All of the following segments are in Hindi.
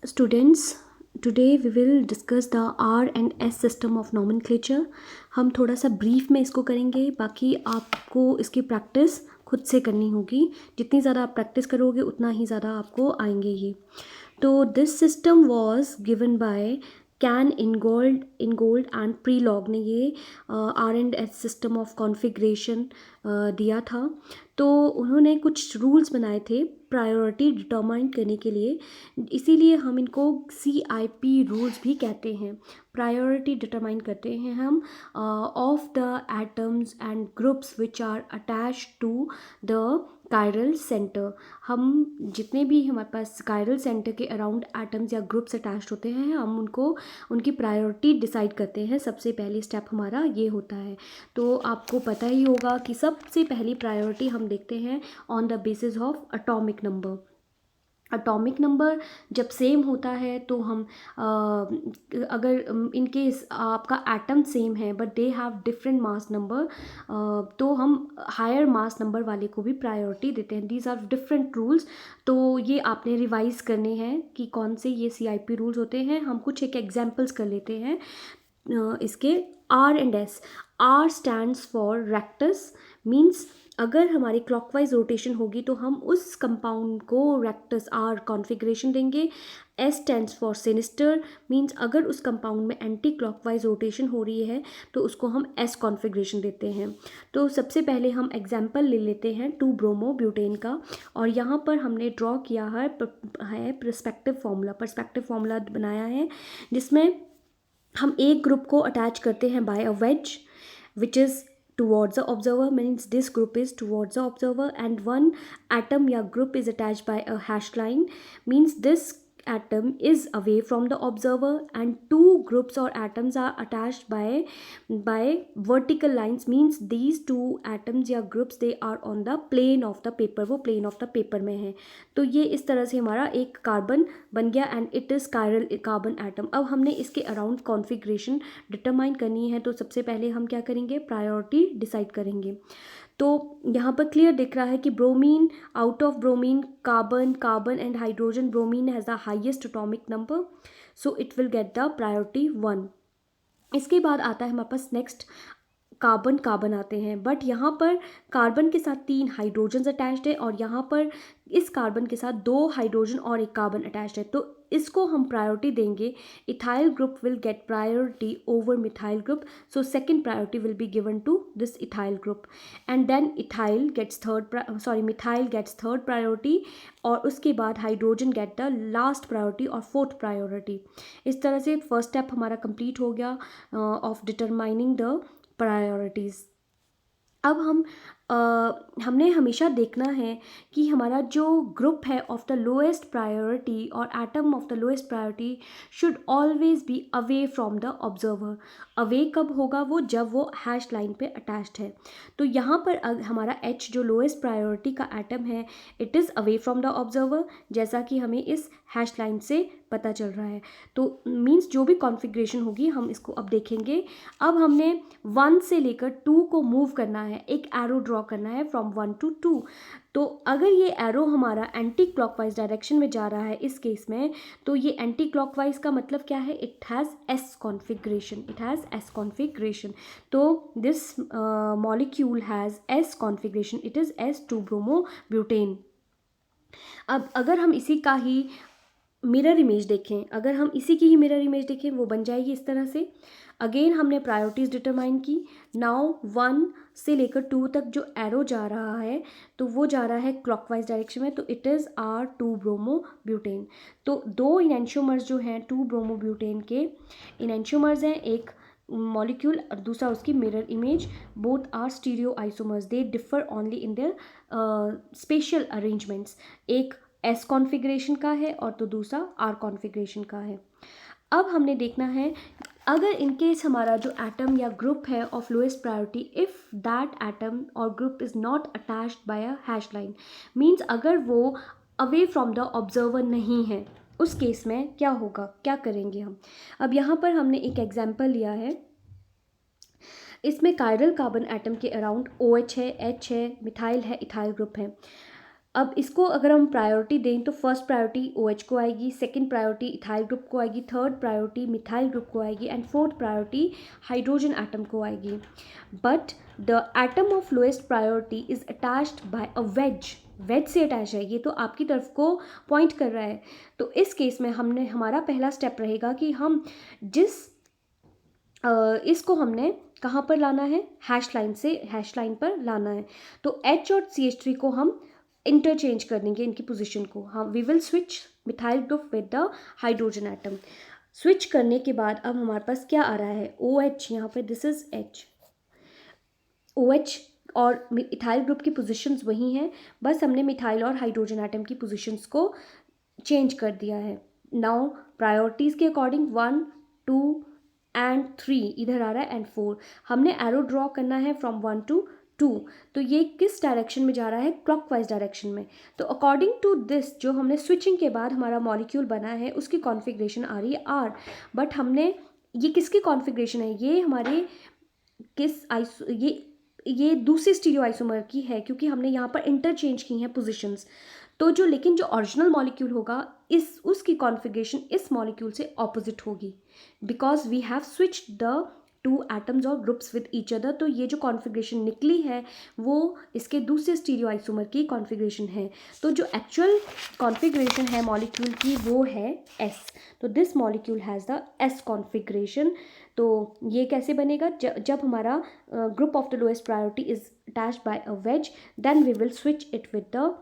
Students, today we will discuss the R and S system of nomenclature. हम थोड़ा सा ब्रीफ में इसको करेंगे, बाकी आपको इसकी प्रैक्टिस खुद से करनी होगी. जितनी ज़्यादा आप प्रैक्टिस करोगे उतना ही ज़्यादा आपको आएंगे ये. तो this system was given by Cahn Ingold and Prelog ने ये R and S system of configuration दिया था. तो उन्होंने कुछ रूल्स बनाए थे प्रायोरिटी डिटरमाइन करने के लिए, इसीलिए हम इनको CIP रूल्स भी कहते हैं. प्रायोरिटी डिटरमाइन करते हैं हम of the atoms and groups which are attach to the chiral centre. हम जितने भी हमारे पास कायरल सेंटर के अराउंड एटम्स या ग्रुप्स अटैच होते हैं, हम उनको उनकी प्रायोरिटी डिसाइड करते हैं. सबसे पहली स्टेप हमारा ये होता है. तो आपको पता ही होगा कि सबसे पहली प्रायोरिटी हम देखते हैं on the basis of atomic number. Atomic number जब सेम होता है तो हम अगर इन केस आपका एटम सेम है but they have different mass number, तो हम हायर मास नंबर वाले को भी प्रायोरिटी देते हैं. These are different rules. तो ये आपने रिवाइज करने हैं कि कौन से ये CIP रूल्स होते हैं. हम कुछ एक एग्जांपल्स कर लेते हैं इसके. R and S. R stands for rectus, means अगर हमारी क्लॉकवाइज रोटेशन होगी तो हम उस कंपाउंड को रेक्टस R कॉन्फ़िगरेशन देंगे. S stands for sinister, means अगर उस कंपाउंड में एंटी क्लॉकवाइज रोटेशन हो रही है तो उसको हम S कॉन्फ़िगरेशन देते हैं. तो सबसे पहले हम एग्जांपल ले लेते हैं 2-ब्रोमो-ब्यूटेन का, और यहाँ पर हमने ड्रॉ किया है पर्सपेक्टिव फार्मूला बनाया है, जिसमें हम एक ग्रुप को अटैच करते हैं by a wedge which is towards the observer, means this group is towards the observer, and one atom या group is attached by a hash line, means this atom is away from the observer, and two groups or atoms are attached by vertical lines, means these two atoms या groups they are on the plane of the paper, वो plane of the paper में है. तो ये इस तरह से हमारा एक कार्बन बन गया and it is chiral carbon atom. अब हमने इसके अराउंड कॉन्फ़िगरेशन डिटरमाइन करनी है, तो सबसे पहले हम क्या करेंगे, प्रायोरिटी डिसाइड करेंगे. तो यहाँ पर क्लियर दिख रहा है कि bromine, out of bromine carbon and hydrogen, bromine has the highest atomic number, so it will get the priority 1. इसके बाद आता है हमारे पास नेक्स्ट कार्बन आते हैं, बट यहाँ पर कार्बन के साथ 3 हाइड्रोजन्स अटैच्ड है और यहाँ पर इस कार्बन के साथ 2 हाइड्रोजन और एक कार्बन अटैच्ड है. तो इसको हम प्रायोरिटी देंगे. Ethyl group will get priority over methyl group, so second priority will be given to this ethyl group, and then methyl gets third priority, और उसके बाद hydrogen get the last priority और फोर्थ प्रायोरिटी. इस तरह से फर्स्ट स्टेप हमारा कंप्लीट हो गया ऑफ डिटरमाइनिंग द प्रायोरिटीज़. अब हमने हमेशा देखना है कि हमारा जो ग्रुप है ऑफ द लोएस्ट प्रायोरिटी और atom of the lowest priority should always be away from the observer. Away कब होगा वो, जब वो हैश लाइन पे अटैच्ड है. तो यहाँ पर हमारा H जो लोएस्ट प्रायोरिटी का एटम है, it is away from the observer, जैसा कि हमें इस हैश लाइन से पता चल रहा है. तो मीन्स जो भी कॉन्फ़िगरेशन होगी हम इसको अब देखेंगे. अब हमने 1 से लेकर 2 को मूव करना है, एक एरो ड्रॉ करना है फ्रॉम 1 to 2. तो अगर ये एरो हमारा एंटी क्लॉकवाइज डायरेक्शन में जा रहा है इस केस में, तो ये एंटी क्लॉकवाइज का मतलब क्या है, इट हैज़ S कॉन्फ़िगरेशन. तो this molecule has S configuration, it is S two bromo butane. अब अगर हम इसी का ही मिरर इमेज देखें, वो बन जाएगी इस तरह से. अगेन हमने प्रायोरिटीज़ डिटरमाइन की. नाउ 1 से लेकर 2 तक जो एरो जा रहा है तो वो जा रहा है क्लॉकवाइज डायरेक्शन में, तो इट इज़ R2-ब्रोमो-ब्यूटेन. तो 2 इनेंशियोमर्स जो हैं 2-ब्रोमो-ब्यूटेन के इनेंशियोमर्स हैं, एक मॉलिक्यूल और दूसरा उसकी mirror image. Both are stereoisomers, they differ only in their special arrangements. एक S कॉन्फ़िगरेशन का है और तो दूसरा R कॉन्फ़िगरेशन का है. अब हमने देखना है अगर इन केस हमारा जो एटम या ग्रुप है of lowest priority, if that atom और group is not attached by a hash line, means अगर वो अवे फ्रॉम द ऑब्जर्वर नहीं है, उस केस में क्या होगा, क्या करेंगे हम. अब यहाँ पर हमने एक एग्जाम्पल लिया है. इसमें कायरल कार्बन एटम के अराउंड OH है, H है, मिथाइल है, इथाइल ग्रुप है. अब इसको अगर हम प्रायोरिटी दें तो फर्स्ट प्रायोरिटी OH को आएगी, सेकंड प्रायोरिटी इथाइल ग्रुप को आएगी, थर्ड प्रायोरिटी मिथाइल ग्रुप को आएगी and fourth priority hydrogen atom को आएगी. But the atom of lowest priority is attached by a wedge से अटैच है, ये तो आपकी तरफ को पॉइंट कर रहा है. तो इस केस में हमारा पहला स्टेप रहेगा कि हम इसको हमने कहाँ पर लाना है, हैश लाइन पर लाना है. तो H और CH3 को हम इंटरचेंज कर देंगे इनकी पोजीशन को. हाँ, we will switch methyl group with the hydrogen atom. Switch करने के बाद अब हमारे पास क्या आ रहा है, OH. यहाँ पे दिस इज H. OH और मिथाइल ग्रुप की पोजीशंस वही हैं, बस हमने मिथाइल और हाइड्रोजन एटम की पोजीशंस को चेंज कर दिया है. नाउ प्रायोरिटीज़ के अकॉर्डिंग 1, 2 एंड 3 इधर आ रहा है एंड 4. हमने एरो ड्रॉ करना है फ्रॉम 1 to 2. तो ये किस डायरेक्शन में जा रहा है, क्लॉकवाइज डायरेक्शन में. तो अकॉर्डिंग टू दिस जो हमने स्विचिंग के बाद हमारा मॉलिक्यूल बना है उसकी कॉन्फ़िगरेशन आ रही है R. बट हमने ये किसकी कॉन्फ़िगरेशन है, ये हमारे ये दूसरे स्टीरियो आइसोमर की है, क्योंकि हमने यहाँ पर इंटरचेंज की हैं पोजीशंस. तो लेकिन जो ओरिजिनल मॉलिक्यूल होगा उसकी कॉन्फ़िगरेशन इस मॉलिक्यूल से ऑपोजिट होगी, because we have switched the two atoms और ग्रुप्स विद ईच अदर. तो ये जो कॉन्फ़िगरेशन निकली है वो इसके दूसरे स्टीरियो आइसोमर की कॉन्फ़िगरेशन है. तो जो एक्चुअल कॉन्फ़िगरेशन है मॉलिक्यूल की वो है S. तो this molecule has the S configuration. तो ये कैसे बनेगा, जब हमारा group of the lowest priority is attached by a wedge, then we will switch it with the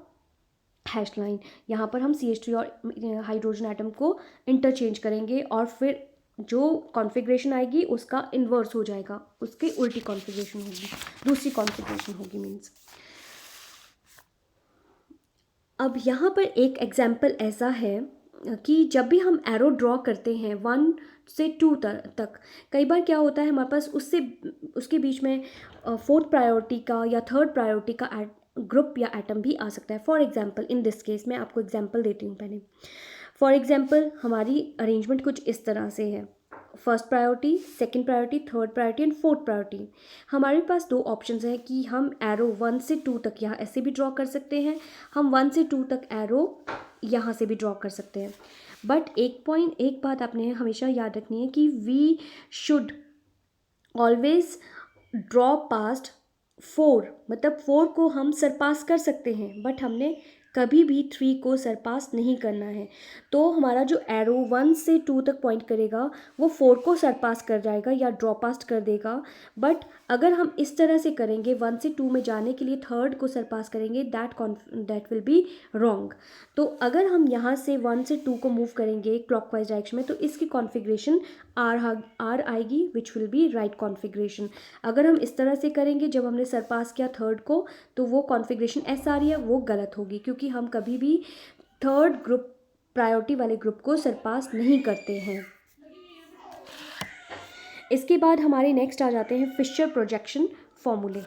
hash line. यहाँ पर हम CH3 और हाइड्रोजन एटम को इंटरचेंज करेंगे और फिर जो कॉन्फ़िगरेशन आएगी उसका इन्वर्स हो जाएगा, उसकी उल्टी कॉन्फ़िगरेशन होगी, दूसरी कॉन्फ़िगरेशन होगी मीन्स. अब यहाँ पर एक एग्जाम्पल ऐसा है कि जब भी हम एरो ड्रॉ करते हैं 1 से 2 तक, कई बार क्या होता है हमारे पास उसके बीच में फोर्थ प्रायोरिटी का या थर्ड प्रायोरिटी का ग्रुप या एटम भी आ सकता है. For example in this case मैं आपको एग्जांपल देती हूँ पहले. फॉर एग्जांपल हमारी अरेंजमेंट कुछ इस तरह से है, first priority, second priority, third priority and fourth priority. हमारे पास 2 ऑप्शंस हैं कि हम एरो 1 से 2 तक यहाँ ऐसे भी ड्रॉ कर सकते हैं, हम 1 से 2 तक एरो यहाँ से भी ड्रॉ कर सकते हैं. बट एक बात आपने हमेशा याद रखनी है कि we should always draw past 4, मतलब 4 को हम सरपास कर सकते हैं बट हमने कभी भी 3 को सरपास नहीं करना है. तो हमारा जो एरो 1 से 2 तक पॉइंट करेगा वो 4 को सरपास कर जाएगा या ड्रॉ पास्ट कर देगा. बट अगर हम इस तरह से करेंगे 1 से 2 में जाने के लिए थर्ड को सरपास करेंगे, दैट विल बी रॉन्ग. तो अगर हम यहाँ से 1 से 2 को मूव करेंगे क्लॉकवाइज डायरेक्शन में तो इसकी कॉन्फ़िगरेशन R आएगी which will be right configuration. अगर हम इस तरह से करेंगे जब हमने सरपास किया थर्ड को तो वो कॉन्फ़िगरेशन S आ रही है, वो गलत होगी, क्योंकि हम कभी भी थर्ड ग्रुप प्रायोरिटी वाले ग्रुप को सरपास नहीं करते हैं. इसके बाद हमारे नेक्स्ट आ जाते हैं फिशर प्रोजेक्शन फॉर्मूले.